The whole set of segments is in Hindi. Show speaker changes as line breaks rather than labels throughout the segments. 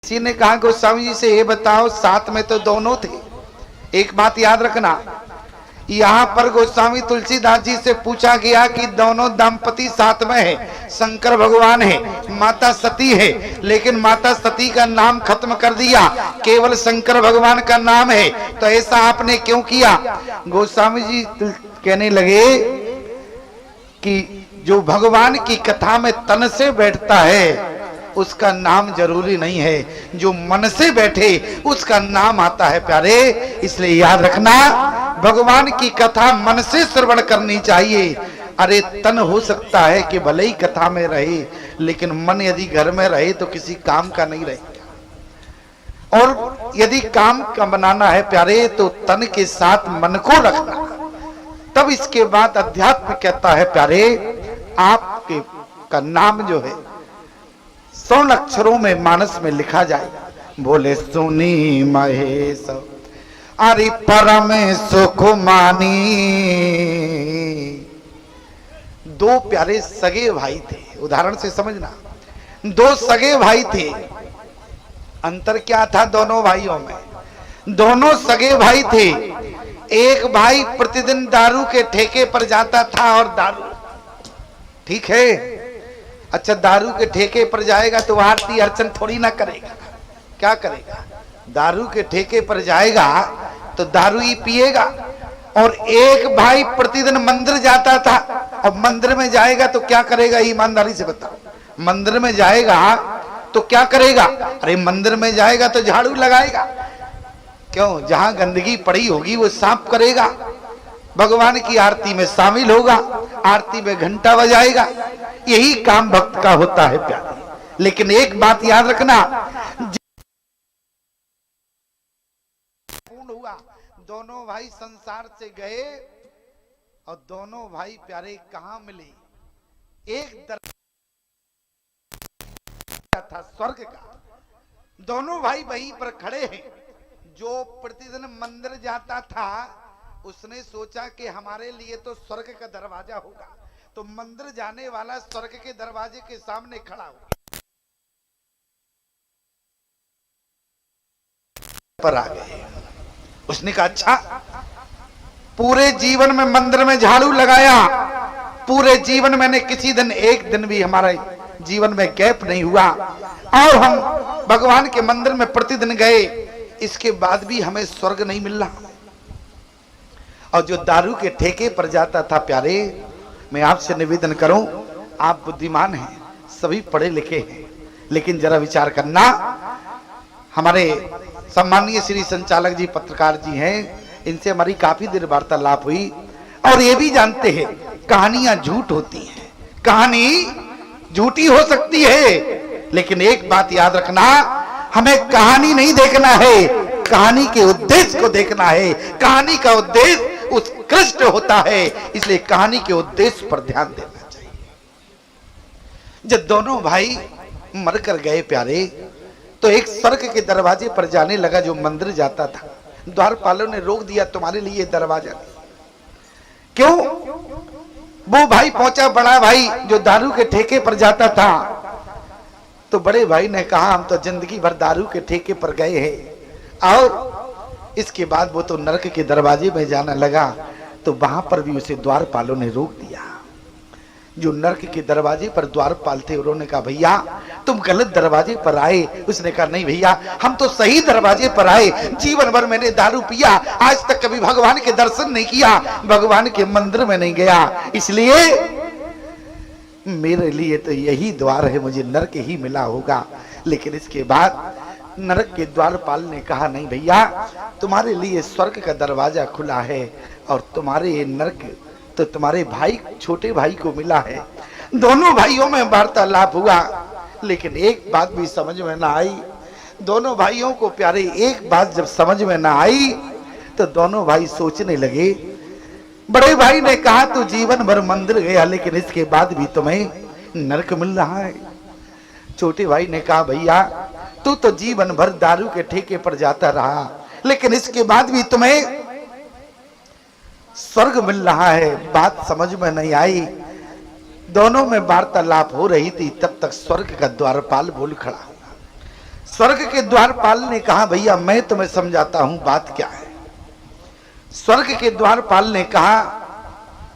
किसी ने कहा गोस्वामी जी से ये बताओ, साथ में तो दोनों थे। एक बात याद रखना, यहाँ पर गोस्वामी तुलसीदास जी से पूछा गया कि दोनों दंपति साथ में है, शंकर भगवान है, माता सती है, लेकिन माता सती का नाम खत्म कर दिया, केवल शंकर भगवान का नाम है, तो ऐसा आपने क्यों किया? गोस्वामी जी कहने लगे कि जो भगवान की कथा में तन से बैठता है उसका नाम जरूरी नहीं है, जो मन से बैठे उसका नाम आता है प्यारे। इसलिए याद रखना, भगवान की कथा मन से श्रवण करनी चाहिए। अरे तन हो सकता है कि भले ही कथा में रहे, लेकिन मन यदि घर में रहे तो किसी काम का नहीं रहेगा। और यदि काम का बनाना है प्यारे तो तन के साथ मन को रखना। तब इसके बाद अध्यात्म कहता है प्यारे, आपके का नाम जो है 100 अक्षरों में मानस में लिखा जाए। बोले सुनी महेश अरे परम सुख मानी। दो प्यारे सगे भाई थे, उदाहरण से समझना, दो सगे भाई थे। अंतर क्या था दोनों भाइयों में? दोनों सगे भाई थे। एक भाई प्रतिदिन दारू के ठेके पर जाता था और दारू, ठीक है, अच्छा दारू के ठेके पर जाएगा तो आरती अर्चन थोड़ी ना करेगा, क्या करेगा? दारू के ठेके पर जाएगा तो दारू ही पिएगा। और एक भाई प्रतिदिन मंदिर जाता था, और मंदिर में जाएगा तो क्या करेगा? ईमानदारी से बताओ, मंदिर में जाएगा तो क्या करेगा? अरे मंदिर में जाएगा तो झाड़ू लगाएगा, क्यों? जहां गंदगी पड़ी होगी वो साफ करेगा, भगवान की आरती में शामिल होगा, आरती में घंटा बजाएगा। यही काम भक्त का होता है प्यारे। लेकिन एक बात याद रखना, पूर्ण हुआ, दोनों भाई संसार से गए और दोनों भाई प्यारे कहां मिले? एक दरवाजा था स्वर्ग का, दोनों भाई वहीं पर खड़े हैं। जो प्रतिदिन मंदिर जाता था उसने सोचा कि हमारे लिए तो स्वर्ग का दरवाजा होगा, तो मंदिर जाने वाला स्वर्ग के दरवाजे के सामने खड़ा हो पर आ गए। उसने कहा अच्छा, पूरे जीवन में मंदिर में झाड़ू लगाया, पूरे जीवन मैंने किसी दिन एक दिन भी हमारे जीवन में गैप नहीं हुआ, और हम भगवान के मंदिर में प्रतिदिन गए, इसके बाद भी हमें स्वर्ग नहीं मिल रहा। और जो दारू के ठेके पर जाता था प्यारे, मैं आपसे निवेदन करूं, आप बुद्धिमान हैं, सभी पढ़े लिखे हैं, लेकिन जरा विचार करना, हमारे सम्मानीय श्री संचालक जी पत्रकार जी हैं, इनसे हमारी काफी देर वार्तालाप हुई, और ये भी जानते हैं कहानियां झूठ होती हैं, कहानी झूठी हो सकती है, लेकिन एक बात याद रखना, हमें कहानी नहीं देखना है, कहानी के उद्देश्य को देखना है। कहानी का उद्देश्य उत्कृष्ट होता है, इसलिए कहानी के उद्देश्य पर ध्यान देना चाहिए। जब दोनों भाई मरकर गए प्यारे, तो एक स्वर्ग के दरवाजे पर जाने लगा जो मंदिर जाता था। द्वारपालों ने रोक दिया, तुम्हारे लिए दरवाजा नहीं। क्यों? वो भाई पहुंचा, बड़ा भाई जो दारू के ठेके पर जाता था, तो बड़े भाई ने कहा हम तो जिंदगी भर दारू के ठेके पर गए हैं, और इसके बाद वो तो नरक के दरवाजे में जाना लगा, तो वहां पर भी उसे द्वारपालों ने रोक दिया। जो नरक के दरवाजे पर द्वारपाल थे उन्होंने कहा भैया तुम गलत दरवाजे पर आए। उसने कहा नहीं भैया, हम तो सही दरवाजे पर आए, जीवन भर मैंने दारू पिया, आज तक कभी भगवान के दर्शन नहीं किया, भगवान के मंदिर में नहीं गया, इसलिए मेरे लिए तो यही द्वार है, मुझे नरक ही मिला होगा। लेकिन इसके बाद नरक के द्वारपाल ने कहा नहीं भैया, तुम्हारे लिए स्वर्ग का दरवाजा खुला है, और तुम्हारे ये नरक तो तुम्हारे भाई छोटे भाई को मिला है। दोनों भाइयों में वार्तालाप हुआ, लेकिन एक बात भी समझ में ना आई। दोनों भाइयों को प्यारे एक बात जब समझ में ना आई, तो दोनों भाई सोचने लगे। बड़े भाई ने कहा तू जीवन भर मंदिर गया, लेकिन इसके बाद भी तुम्हें नरक मिल रहा है। छोटे भाई ने कहा भैया तू तो जीवन भर दारू के ठेके पर जाता रहा, लेकिन इसके बाद भी तुम्हें स्वर्ग मिल रहा है। बात समझ में नहीं आई। दोनों में वार्तालाप हो रही थी, तब तक स्वर्ग का द्वारपाल बोल खड़ा हुआ, स्वर्ग के द्वारपाल ने कहा भैया मैं तुम्हें समझाता हूं बात क्या है। स्वर्ग के द्वारपाल ने कहा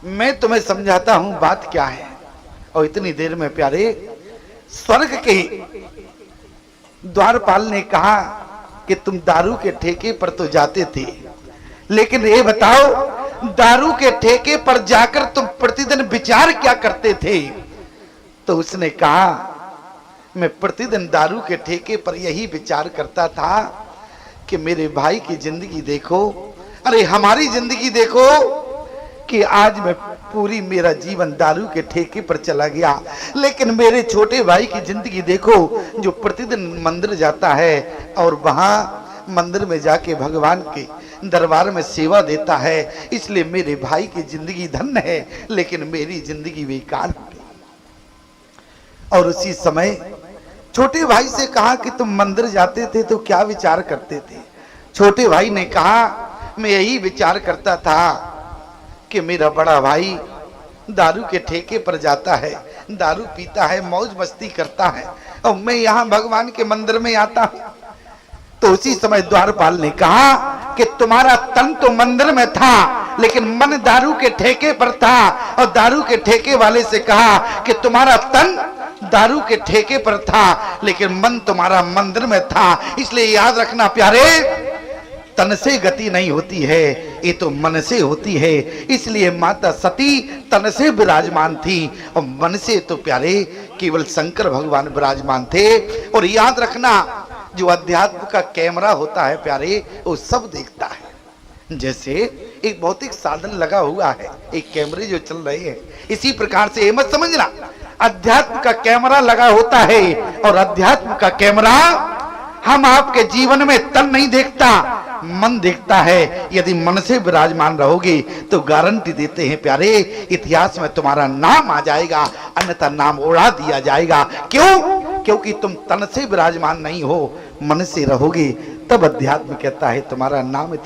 मैं तुम्हें समझाता हूं बात क्या है। और इतनी देर में प्यारे स्वर्ग के द्वारपाल ने कहा कि तुम दारू के ठेके पर तो जाते थे, लेकिन ये बताओ दारू के ठेके पर जाकर तुम प्रतिदिन विचार क्या करते थे। तो उसने कहा मैं प्रतिदिन दारू के ठेके पर यही विचार करता था कि मेरे भाई की जिंदगी देखो, अरे हमारी जिंदगी देखो कि आज मैं पूरी मेरा जीवन दारू के ठेके पर चला गया, लेकिन मेरे छोटे भाई की जिंदगी देखो जो प्रतिदिन मंदिर जाता है और वहां मंदिर में जाके भगवान के दरबार में सेवा देता है, इसलिए मेरे भाई की जिंदगी धन्य है, लेकिन मेरी जिंदगी बेकार हो गई। और उसी समय छोटे भाई से कहा कि तुम मंदिर जाते थे तो क्या विचार करते थे। छोटे भाई ने कहा मैं यही विचार करता था कि मेरा बड़ा भाई दारू के ठेके पर जाता है, दारू पीता है, मौज मस्ती करता है, और मैं यहाँ भगवान के मंदिर में आता हूँ। तो उसी समय द्वारपाल ने कहा कि तुम्हारा तन तो मंदिर में था, लेकिन मन दारू के ठेके पर था। और दारू के ठेके वाले से कहा कि तुम्हारा तन दारू के ठेके पर था, लेकिन मन तुम्हारा मंदिर में था। इसलिए याद रखना प्यारे, तन से गति नहीं होती है, ये तो मन से होती है। इसलिए माता सती तन से विराजमान थी और मन से तो प्यारे केवल शंकर भगवान विराजमान थे। और याद रखना जो अध्यात्म का कैमरा होता है प्यारे वो सब देखता है। जैसे एक भौतिक साधन लगा हुआ है, एक कैमरे जो चल रहे हैं, इसी प्रकार से ये मत समझना अध्यात्म का कैमरा लगा होता है। और अध्यात्म का कैमरा हम आपके जीवन में तन नहीं देखता, मन देखता है। यदि मन से विराजमान रहोगे तो गारंटी देते हैं प्यारे इतिहास में तुम्हारा नाम आ जाएगा, अन्यथा नाम उड़ा दिया जाएगा। क्यों? क्योंकि तुम तन से विराजमान नहीं हो, मन से रहोगे, तब अध्यात्म कहता है तुम्हारा नाम